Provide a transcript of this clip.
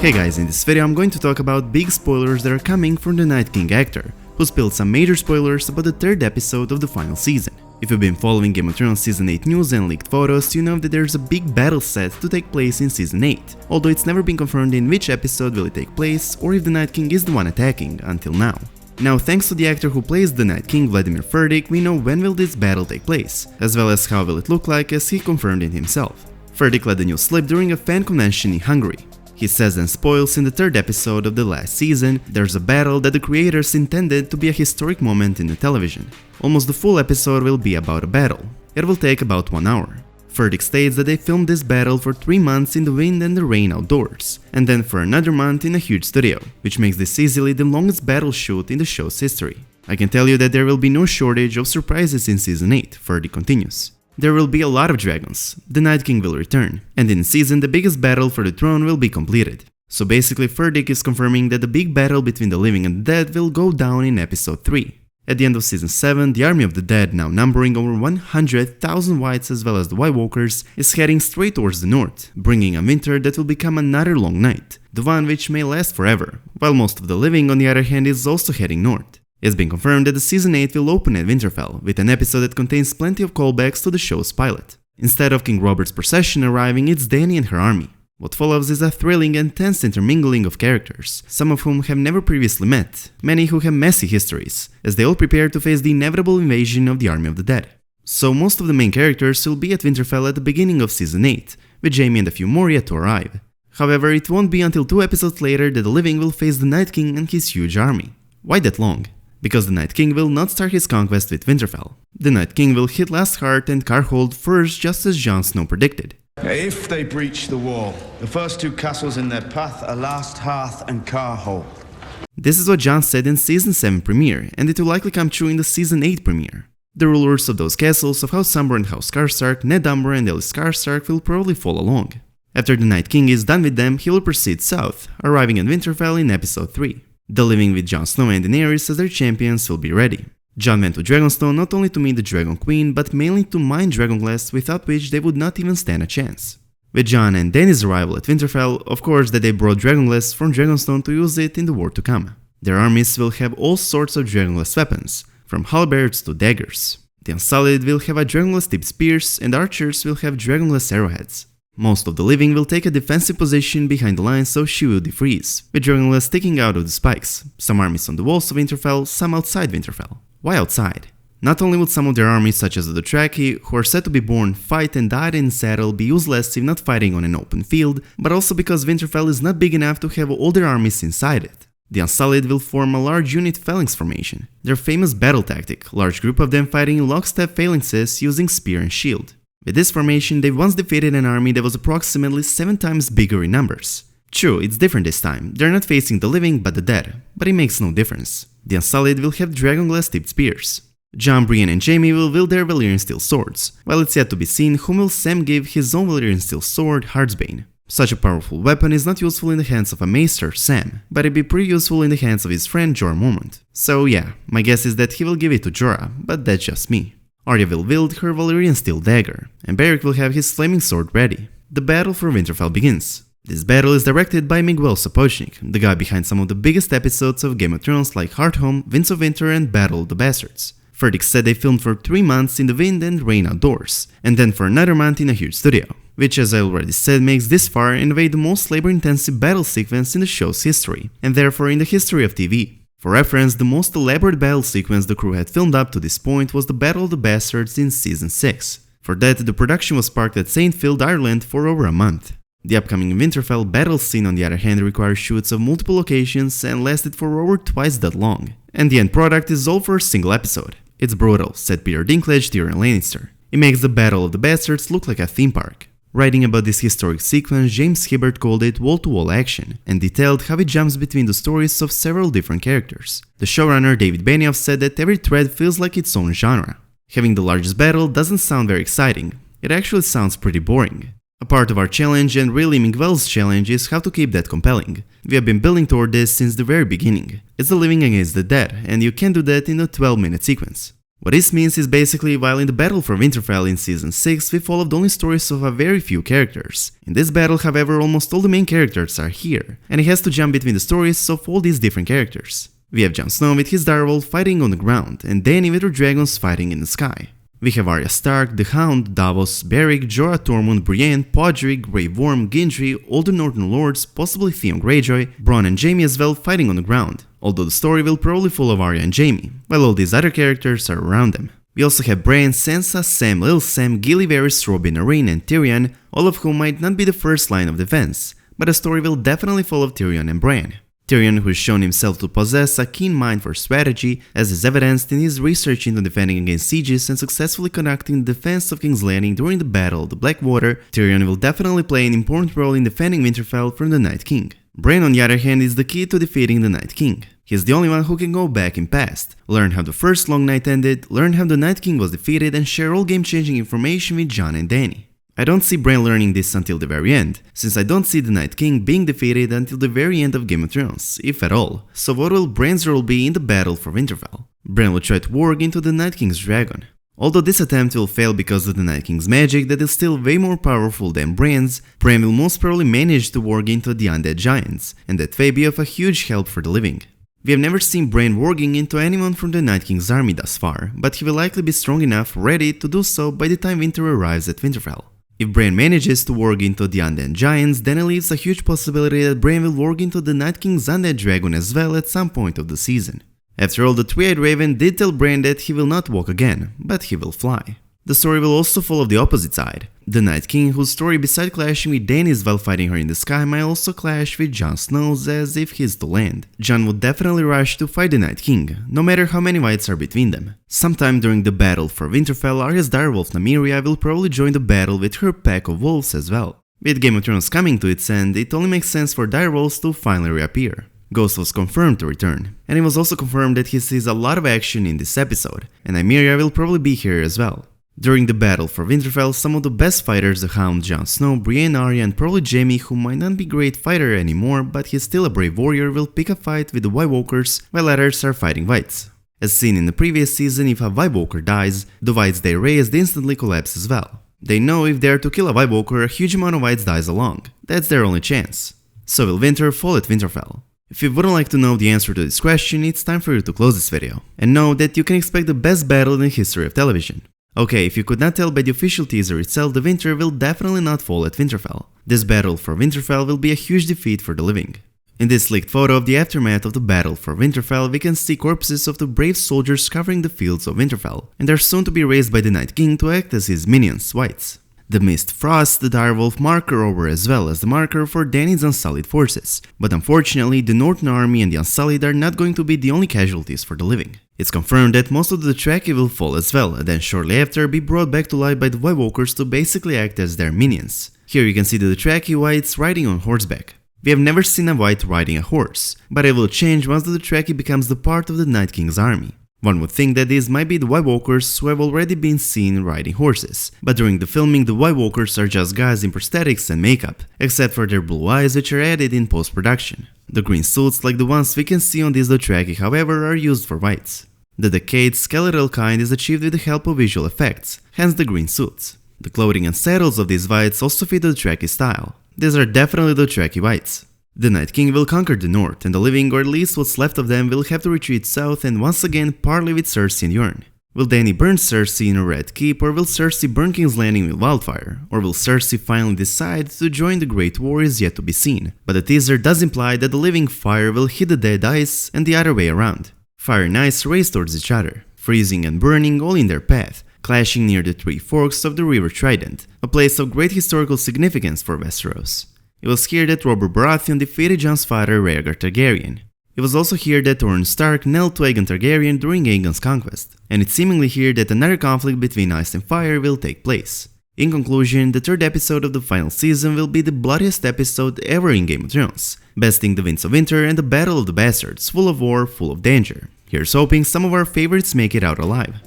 Hey guys, in this video I'm going to talk about big spoilers that are coming from the Night King actor, who spilled some major spoilers about the third episode of the final season. If you've been following Game of Thrones Season 8 news and leaked photos, you know that there's a big battle set to take place in Season 8, although it's never been confirmed in which episode will it take place or if the Night King is the one attacking until now. Now, thanks to the actor who plays the Night King, Vladimir Furdik, we know when will this battle take place, as well as how will it look like, as he confirmed it himself. Furdik let the news slip during a fan convention in Hungary. He says and spoils in the third episode of the last season, there's a battle that the creators intended to be a historic moment in the television. Almost the full episode will be about a battle. It will take about 1 hour. Furdik states that they filmed this battle for 3 months in the wind and the rain outdoors, and then for another month in a huge studio, which makes this easily the longest battle shoot in the show's history. I can tell you that there will be no shortage of surprises in Season 8, Furdik continues. There will be a lot of dragons, the Night King will return, and in the season the biggest battle for the throne will be completed. So basically Furdik is confirming that the big battle between the living and the dead will go down in episode 3. At the end of season 7, the army of the dead, now numbering over 100,000 whites as well as the White Walkers, is heading straight towards the north, bringing a winter that will become another long night, the one which may last forever, while most of the living on the other hand is also heading north. It's been confirmed that the season 8 will open at Winterfell, with an episode that contains plenty of callbacks to the show's pilot. Instead of King Robert's procession arriving, it's Dany and her army. What follows is a thrilling and tense intermingling of characters, some of whom have never previously met, many who have messy histories, as they all prepare to face the inevitable invasion of the army of the dead. So most of the main characters will be at Winterfell at the beginning of season 8, with Jaime and a few more yet to arrive. However, it won't be until 2 episodes later that the living will face the Night King and his huge army. Why that long? Because the Night King will not start his conquest with Winterfell. The Night King will hit Last Heart and Carhold first, just as Jon Snow predicted. If they breach the wall, the first 2 castles in their path are Last Hearth and Carhold. This is what Jon said in Season 7 premiere, and it will likely come true in the Season 8 premiere. The rulers of those castles of House Umber and House Karstark, Ned Umber and Ellis Karstark will probably follow along. After the Night King is done with them, he will proceed south, arriving at Winterfell in episode 3. The living with Jon Snow and Daenerys as their champions will be ready. Jon went to Dragonstone not only to meet the Dragon Queen, but mainly to mine dragonglass, without which they would not even stand a chance. With Jon and Dany's arrival at Winterfell, of course that they brought dragonglass from Dragonstone to use it in the war to come. Their armies will have all sorts of dragonglass weapons, from halberds to daggers. The Unsullied will have a dragonglass-tipped spears, and archers will have dragonglass arrowheads. Most of the living will take a defensive position behind the lines of Shield Freeze, with dragonglass sticking out of the spikes, some armies on the walls of Winterfell, some outside Winterfell. Why outside? Not only would some of their armies such as the Dothraki, who are said to be born, fight and die in saddle, be useless if not fighting on an open field, but also because Winterfell is not big enough to have all their armies inside it. The Unsullied will form a large unit phalanx formation, their famous battle tactic, large group of them fighting in lockstep phalanxes using spear and shield. With this formation, they once defeated an army that was approximately 7 times bigger in numbers. True, it's different this time, they're not facing the living but the dead, but it makes no difference. The Unsullied will have dragonglass-tipped spears. Jon, Brienne and Jaime will wield their Valyrian steel swords, while it's yet to be seen whom will Sam give his own Valyrian steel sword, Heartsbane. Such a powerful weapon is not useful in the hands of a maester, Sam, but it'd be pretty useful in the hands of his friend Jorah Mormont. So yeah, my guess is that he will give it to Jorah, but that's just me. Arya will wield her Valyrian steel dagger, and Beric will have his flaming sword ready. The battle for Winterfell begins. This battle is directed by Miguel Sapochnik, the guy behind some of the biggest episodes of Game of Thrones like Hardhome, Winds of Winter and Battle of the Bastards. Furdik said they filmed for 3 months in the wind and rain outdoors, and then for another month in a huge studio, which as I already said makes this far in a way the most labor-intensive battle sequence in the show's history, and therefore in the history of TV. For reference, the most elaborate battle sequence the crew had filmed up to this point was the Battle of the Bastards in Season 6. For that, the production was parked at St. Phil, Ireland for over a month. The upcoming Winterfell battle scene on the other hand requires shoots of multiple locations and lasted for over twice that long. And the end product is all for a single episode. It's brutal, said Peter Dinklage, Tyrion Lannister. It makes the Battle of the Bastards look like a theme park. Writing about this historic sequence, James Hibbert called it wall-to-wall action, and detailed how it jumps between the stories of several different characters. The showrunner David Benioff said that every thread feels like its own genre. Having the largest battle doesn't sound very exciting, it actually sounds pretty boring. A part of our challenge, and really Miguel's challenge, is how to keep that compelling. We have been building toward this since the very beginning. It's the living against the dead, and you can't do that in a 12-minute sequence. What this means is basically while in the battle for Winterfell in Season 6 we followed only stories of a very few characters. In this battle, however, almost all the main characters are here, and he has to jump between the stories of all these different characters. We have Jon Snow with his direwolf fighting on the ground, and Dany with her dragons fighting in the sky. We have Arya Stark, the Hound, Davos, Beric, Jorah Tormund, Brienne, Podrick, Grey Worm, Gendry, all the Northern Lords, possibly Theon Greyjoy, Bronn and Jaime as well fighting on the ground, although the story will probably follow Arya and Jaime, while all these other characters are around them. We also have Bran, Sansa, Sam, Lil Sam, Gilly, Varys, Robin, Arryn and Tyrion, all of whom might not be the first line of defense, but the story will definitely follow Tyrion and Bran. Tyrion, who has shown himself to possess a keen mind for strategy, as is evidenced in his research into defending against sieges and successfully conducting the defense of King's Landing during the Battle of the Blackwater, Tyrion will definitely play an important role in defending Winterfell from the Night King. Bran, on the other hand, is the key to defeating the Night King. He is the only one who can go back in past, learn how the first Long Night ended, learn how the Night King was defeated, and share all game-changing information with Jon and Dany. I don't see Bran learning this until the very end, since I don't see the Night King being defeated until the very end of Game of Thrones, if at all. So what will Bran's role be in the battle for Winterfell? Bran will try to warg into the Night King's dragon. Although this attempt will fail because of the Night King's magic that is still way more powerful than Bran's, Bran will most probably manage to warg into the undead giants, and that may be of a huge help for the living. We have never seen Bran warging into anyone from the Night King's army thus far, but he will likely be strong enough ready to do so by the time winter arrives at Winterfell. If Bran manages to warg into the undead giants, then it leaves a huge possibility that Bran will warg into the Night King's undead dragon as well at some point of the season. After all, the Three-Eyed Raven did tell Bran that he will not walk again, but he will fly. The story will also follow the opposite side. The Night King, whose story beside clashing with Dany's while fighting her in the sky, might also clash with Jon Snow's as if he's to land. Jon would definitely rush to fight the Night King, no matter how many fights are between them. Sometime during the battle for Winterfell, Arya's direwolf Nymeria will probably join the battle with her pack of wolves as well. With Game of Thrones coming to its end, it only makes sense for direwolves to finally reappear. Ghost was confirmed to return, and it was also confirmed that he sees a lot of action in this episode, and Nymeria will probably be here as well. During the battle for Winterfell, some of the best fighters, the Hound, Jon Snow, Brienne, Arya and probably Jaime, who might not be a great fighter anymore but he's still a brave warrior, will pick a fight with the White Walkers while others are fighting Whites. As seen in the previous season, if a White Walker dies, the Whites they raised instantly collapse as well. They know if they are to kill a White Walker, a huge amount of Whites dies along. That's their only chance. So will winter fall at Winterfell? If you wouldn't like to know the answer to this question, it's time for you to close this video, and know that you can expect the best battle in the history of television. Okay, if you could not tell by the official teaser itself, the winter will definitely not fall at Winterfell. This battle for Winterfell will be a huge defeat for the living. In this leaked photo of the aftermath of the battle for Winterfell, we can see corpses of the brave soldiers covering the fields of Winterfell, and are soon to be raised by the Night King to act as his minions, Whites. The Mist Frost, the direwolf marker over as well as the marker for Dany's Unsullied forces, but unfortunately the Northern Army and the Unsullied are not going to be the only casualties for the living. It's confirmed that most of the Dothraki will fall as well, and then shortly after be brought back to life by the White Walkers to basically act as their minions. Here you can see the Dothraki Whites riding on horseback. We have never seen a White riding a horse, but it will change once the Dothraki becomes the part of the Night King's army. One would think that these might be the White Walkers who have already been seen riding horses, but during the filming the White Walkers are just guys in prosthetics and makeup, except for their blue eyes which are added in post-production. The green suits like the ones we can see on these Dothraki, however, are used for Whites. The decayed skeletal kind is achieved with the help of visual effects, hence the green suits. The clothing and saddles of these Whites also fit the Dothraki style. These are definitely the Dothraki Whites. The Night King will conquer the north, and the living, or at least what's left of them, will have to retreat south and once again parley with Cersei and Yorn. Will Dany burn Cersei in a Red Keep, or will Cersei burn King's Landing with wildfire? Or will Cersei finally decide to join the Great War is yet to be seen, but the teaser does imply that the living fire will hit the dead ice and the other way around. Fire and ice race towards each other, freezing and burning all in their path, clashing near the three forks of the River Trident, a place of great historical significance for Westeros. It was here that Robert Baratheon defeated Jon's father Rhaegar Targaryen. It was also here that Torrhen Stark knelt to Aegon Targaryen during Aegon's conquest, and it's seemingly here that another conflict between ice and fire will take place. In conclusion, the third episode of the final season will be the bloodiest episode ever in Game of Thrones, besting the Winds of Winter and the Battle of the Bastards, full of war, full of danger. Here's hoping some of our favorites make it out alive.